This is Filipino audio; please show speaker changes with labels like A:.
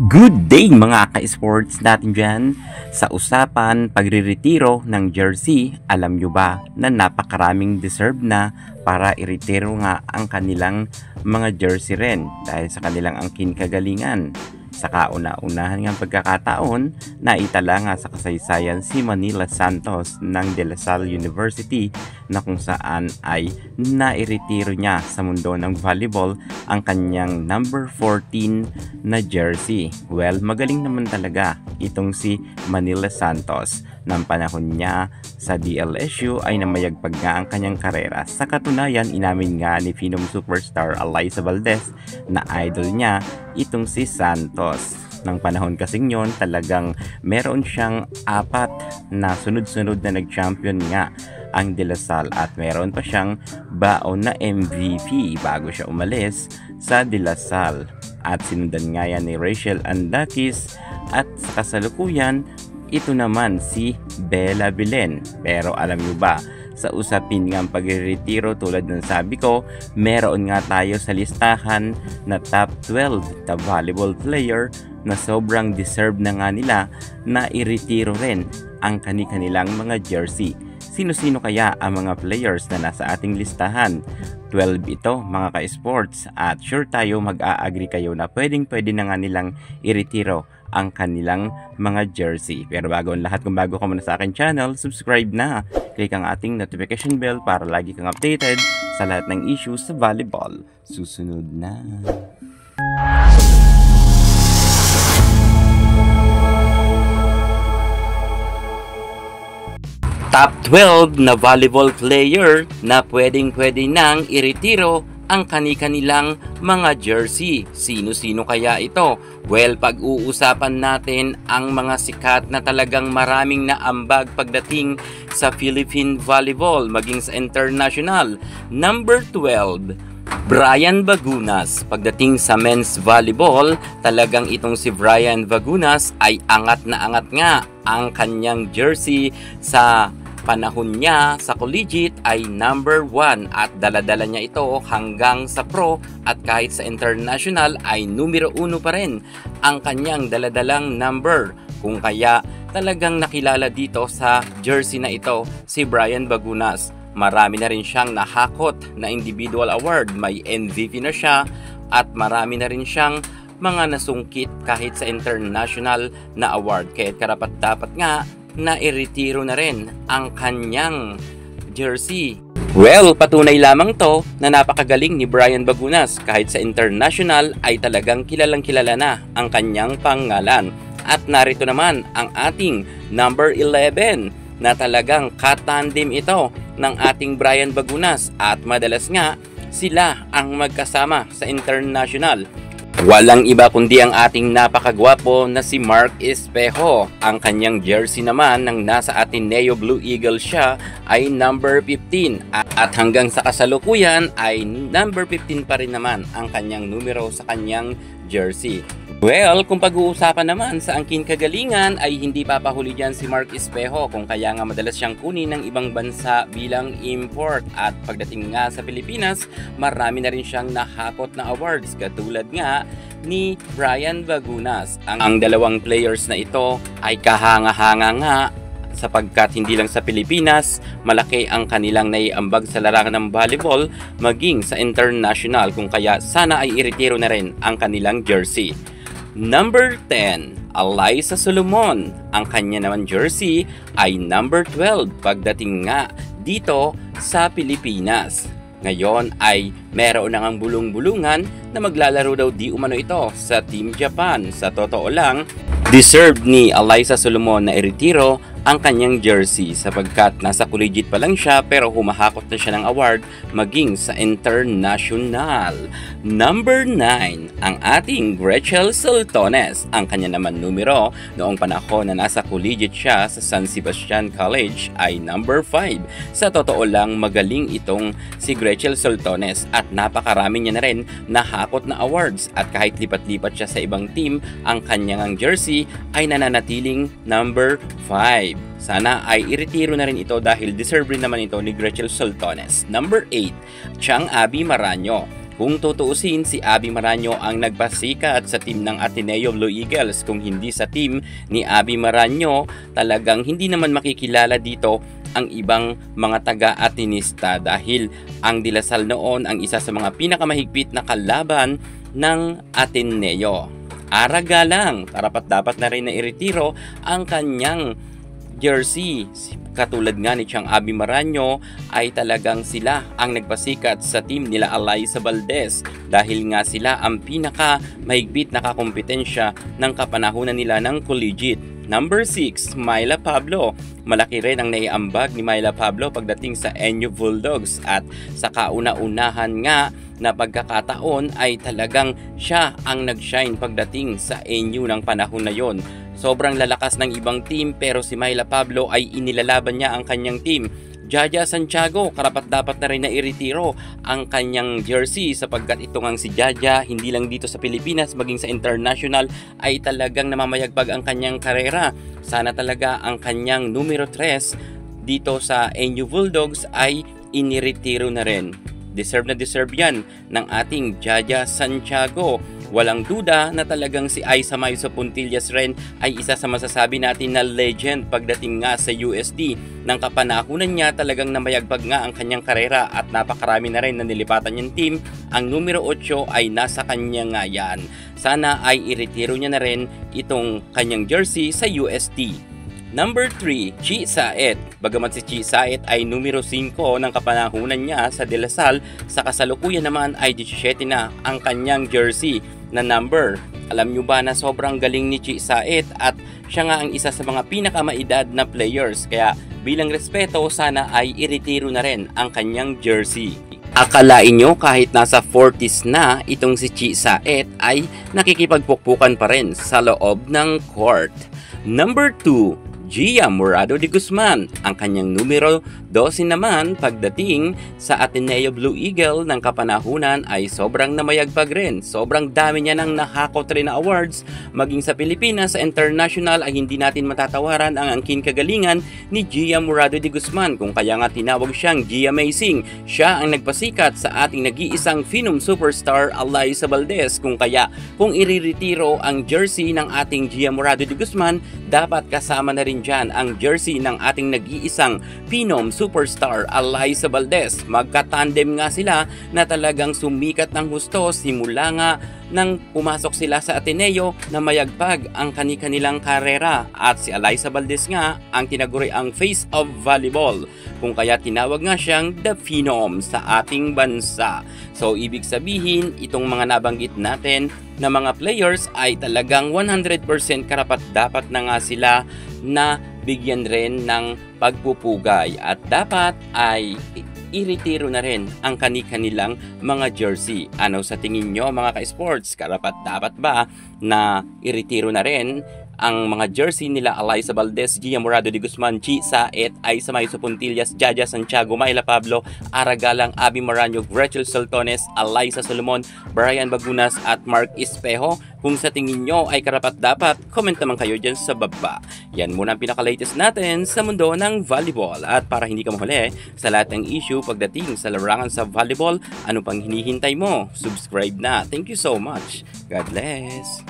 A: Good day mga ka-sports natin dyan. Sa usapan pagriretiro ng jersey, alam nyo ba na napakaraming deserve na para iretiro nga ang kanilang mga jersey rin dahil sa kanilang angkin kagalingan. Sa kauna-unahan ng pagkakataon, naitala nga sa kasaysayan si Manila Santos ng De La Salle University na kung saan ay nairetiro niya sa mundo ng volleyball ang kanyang number 14 na jersey. Well, magaling naman talaga itong si Manila Santos. Nang panahon niya sa DLSU ay namayagpag nga ang kanyang karera. Sa katunayan, inamin nga ni Phenom superstar Alyssa Valdez na idol niya itong si Santos. Nang panahon kasing yon, talagang meron siyang 4 na sunod-sunod na nag-champion nga ang De La Salle at meron pa siyang baon na MVP bago siya umalis sa De La Salle. At sinundan nga yan ni Rachel Andakis at sa kasalukuyan, ito naman si Bella Belen. Pero alam nyo ba, sa usapin ng pagre-retiro tulad ng sabi ko, meron nga tayo sa listahan na top 12 na volleyball player na sobrang deserve na nga nila na iretiro rin ang kanilang mga jersey. Sino-sino kaya ang mga players na nasa ating listahan? 12 ito mga ka-sports at sure tayo mag-a-agree kayo na pwedeng-pwede na nga nilang iretiro ang kanilang mga jersey. Pero bago ang lahat, kung bago ka muna sa akin channel, subscribe na. Click ang ating notification bell para lagi kang updated sa lahat ng issues sa volleyball. Susunod na. Top 12 na volleyball player na pwedeng-pwede nang iretiro ang kanilang mga jersey. Sino-sino kaya ito? Well, pag-uusapan natin ang mga sikat na talagang maraming naambag pagdating sa Philippine volleyball maging sa international. Number 12, Brian Vagunas. Pagdating sa men's volleyball, talagang itong si Brian Vagunas ay angat na angat nga ang kanyang jersey. Sa panahon niya sa collegiate ay number 1 at daladala niya ito hanggang sa pro at kahit sa international ay numero 1 pa rin ang kanyang daladalang number. Kung kaya talagang nakilala dito sa jersey na ito si Brian Vagunas. Marami na rin siyang nahakot na individual award, may MVP na siya at marami na rin siyang mga nasungkit kahit sa international na award. Kaya karapat dapat nga na iretiro na rin ang kanyang jersey. Well, patunay lamang to na napakagaling ni Brian Vagunas. Kahit sa international ay talagang kilalang kilala na ang kanyang pangalan. At narito naman ang ating number 11 na talagang katandem ito ng ating Brian Vagunas at madalas nga sila ang magkasama sa international. Walang iba kundi ang ating napakagwapo na si Mark Espejo. Ang kanyang jersey naman ng nasa Ateneo Blue Eagles siya ay number 15 at hanggang sa kasalukuyan ay number 15 pa rin naman ang kanyang numero sa kanyang jersey. Well, kung pag-uusapan naman sa angkin kagalingan ay hindi papahuli dyan si Mark Espejo kung kaya nga madalas siyang kunin ng ibang bansa bilang import at pagdating nga sa Pilipinas, marami na rin siyang nahakot na awards katulad nga ni Brian Vagunas. Ang dalawang players na ito ay kahanga-hanga nga sapagkat hindi lang sa Pilipinas, malaki ang kanilang naiambag sa larangan ng volleyball maging sa international kung kaya sana ay iretiro na rin ang kanilang jersey. Number 10, Alyssa Solomon. Ang kanya naman jersey ay number 12 pagdating nga dito sa Pilipinas. Ngayon ay meron na ngang bulong-bulungan na maglalaro daw di umano ito sa Team Japan. Sa totoo lang, deserved ni Alyssa Solomon na iretiro ang kanyang jersey sapagkat nasa collegiate pa lang siya pero humahakot na siya ng award maging sa international. Number 9, ang ating Gretchen Soltones. Ang kanya naman numero noong panahon na nasa collegiate siya sa San Sebastian College ay number 5. Sa totoo lang, magaling itong si Gretchen Soltones at napakarami niya na rin nahakot na awards at kahit lipat-lipat siya sa ibang team, ang kanyang jersey ay nananatiling number 5. Sana ay iretiro na rin ito dahil deserve rin naman ito ni Gretchen Soltones. Number 8, Chang Abby Maranyo. Kung tutuusin, si Abby Maraño ang nagpasikat sa team ng Ateneo Blue Eagles. Kung hindi sa team ni Abby Maraño, talagang hindi naman makikilala dito ang ibang mga taga-Atenista dahil ang De La Salle noon ang isa sa mga pinakamahigpit na kalaban ng Ateneo. Aragalang, dapat na rin na iretiro ang kanyang jersey. Katulad nga ni Chang Abby Maraño ay talagang sila ang nagpasikat sa team nila Alyssa Valdez dahil nga sila ang pinaka mahigpit na kakompetensya ng kapanahunan nila ng collegiate. Number 6, Myla Pablo. Malaki rin ang naiambag ni Myla Pablo pagdating sa NU Bulldogs at sa kauna-unahan nga na pagkakataon ay talagang siya ang nag-shine pagdating sa NU ng panahon na yon. Sobrang lalakas ng ibang team pero si Myla Pablo ay inilalaban niya ang kanyang team. Jaja Santiago, karapat-dapat na rin na iretiro ang kanyang jersey sapagkat ito ngang si Jaja, hindi lang dito sa Pilipinas, maging sa international ay talagang namamayagpag ang kanyang karera. Sana talaga ang kanyang numero 3 dito sa NU Bulldogs ay iniretiro na rin. Deserve na deserve yan ng ating Jaja Santiago. Walang duda na talagang si Aiza Maiso Puntillas rin ay isa sa masasabi natin na legend pagdating nga sa USD. Nang kapanahunan niya talagang namayagpag nga ang kanyang karera at napakarami na rin na nilipatan niyang team. Ang numero 8 ay nasa kanya nga yan. Sana ay iretiro niya na rin itong kanyang jersey sa USD. Number 3, Chi Saet. Bagamat si Chi Saet ay numero 5 ng kapanahunan niya sa De La Salle, sa kasalukuyan naman ay 17 na ang kanyang jersey na number. Alam nyo ba na sobrang galing ni Chi Saet at siya nga ang isa sa mga pinakamaedad na players, kaya bilang respeto sana ay iretiro na rin ang kanyang jersey. Akalain nyo kahit nasa 40s na itong si Chi Saet ay nakikipagpukpukan pa rin sa loob ng court. Number 2, Gia Morado de Guzman. Ang kanyang numero 12 naman pagdating sa Ateneo Blue Eagle ng kapanahunan ay sobrang namayagpag rin. Sobrang dami niya ng nahakot rin na awards. Maging sa Pilipinas, sa international ay hindi natin matatawaran ang angkin kagalingan ni Gia Morado de Guzman, kung kaya nga tinawag siyang Gia Amazing. Siya ang nagpasikat sa ating nag-iisang Phenom superstar Alyssa Valdez, kung kaya kung iriretiro ang jersey ng ating Gia Morado de Guzman, dapat kasama na rin dyan ang jersey ng ating nag-iisang Phenom superstar Alyssa Valdez. Magkatandem nga sila na talagang sumikat ng husto simula nga nang pumasok sila sa Ateneo na mayagpag ang kanilang karera, at si Alyssa Valdez nga ang tinaguri ang face of volleyball, kung kaya tinawag nga siyang The Phenom sa ating bansa. So ibig sabihin, itong mga nabanggit natin na mga players ay talagang 100% karapat-dapat na nga sila na bigyan rin ng pagpupugay at dapat ay iretiro na rin ang kanilang mga jersey. Ano sa tingin nyo mga ka-sports? Karapat-dapat ba na iretiro na rin ang mga jersey nila Alyssa Valdez, Gia Morado de Guzman, Chi Saet, Aiza Maiso Puntillas, Jaja Santiago, Myla Pablo, Aragalang, Abby Maraño, Gretchen Soltones, Alyssa Solomon, Brian Bagunas at Mark Espejo? Kung sa tingin nyo ay karapat-dapat, comment naman kayo dyan sa baba. Yan muna ang pinaka-latest natin sa mundo ng volleyball. At para hindi ka mahuli sa lahat ng issue pagdating sa larangan sa volleyball, ano pang hinihintay mo? Subscribe na. Thank you so much. God bless.